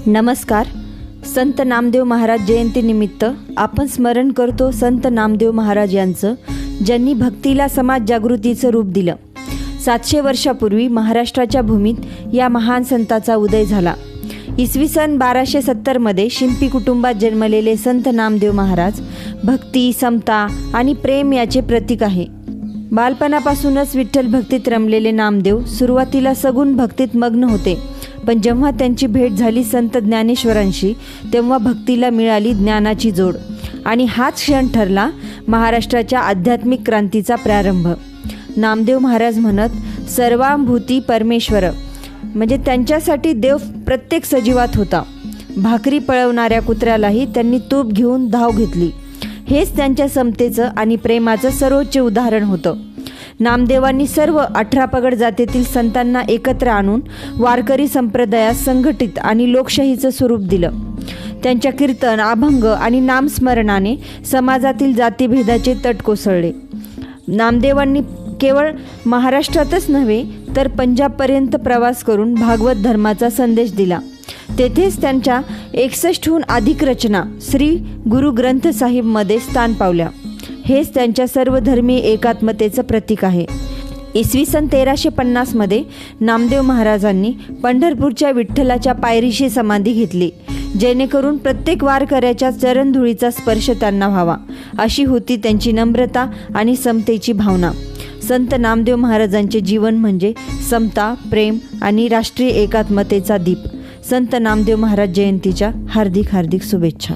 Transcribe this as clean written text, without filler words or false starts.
नमस्कार. संत नामदेव महाराज जयंतीनिमित्त आपण स्मरण करतो संत नामदेव महाराज यांचं, ज्यांनी भक्तीला समाज जागृतीचं रूप दिलं. 700 वर्षापूर्वी महाराष्ट्राच्या भूमीत या महान संताचा उदय झाला. इसवी सन 1270मध्ये शिंपी कुटुंबात जन्मलेले संत नामदेव महाराज भक्ती, समता आणि प्रेम याचे प्रतीक आहे. बालपणापासूनच विठ्ठल भक्तीत रमलेले नामदेव सुरुवातीला सगुण भक्तीत मग्न होते, पण जेव्हा त्यांची भेट झाली संत ज्ञानेश्वरांशी, तेव्हा भक्तीला मिळाली ज्ञानाची जोड आणि हाच क्षण ठरला महाराष्ट्राच्या आध्यात्मिक क्रांतीचा प्रारंभ. नामदेव महाराज म्हणत, सर्वांभूती परमेश्वर, म्हणजे त्यांच्यासाठी देव प्रत्येक सजीवात होता. भाकरी पळवणाऱ्या कुत्र्यालाही त्यांनी तूप घेऊन धाव घेतली. हेच त्यांच्या समतेचं आणि प्रेमाचं सर्वोच्च उदाहरण होतं. नामदेवांनी सर्व 18 पगड जातीतील संतांना एकत्र आणून वारकरी संप्रदायात संघटित आणि लोकशाहीचं स्वरूप दिलं. त्यांच्या कीर्तन, अभंग आणि नामस्मरणाने समाजातील जातीभेदाचे तट कोसळले. नामदेवांनी केवळ महाराष्ट्रातच नव्हे तर पंजाबपर्यंत प्रवास करून भागवत धर्माचा संदेश दिला. तेथेच त्यांच्या 61हून अधिक रचना श्री गुरु ग्रंथ साहिबमध्ये स्थान पावल्या. हेच त्यांच्या सर्वधर्मीय एकात्मतेचं प्रतीक आहे. इसवी सन 1350मध्ये नामदेव महाराजांनी पंढरपूरच्या विठ्ठलाच्या पायरीशी समाधी घेतली, जेणेकरून प्रत्येक वारकऱ्याच्या चरणधुळीचा स्पर्श त्यांना व्हावा, अशी होती त्यांची नम्रता आणि समतेची भावना. संत नामदेव महाराजांचे जीवन म्हणजे समता, प्रेम आणि राष्ट्रीय एकात्मतेचा दीप. संत नामदेव महाराज जयंतीच्या हार्दिक शुभेच्छा.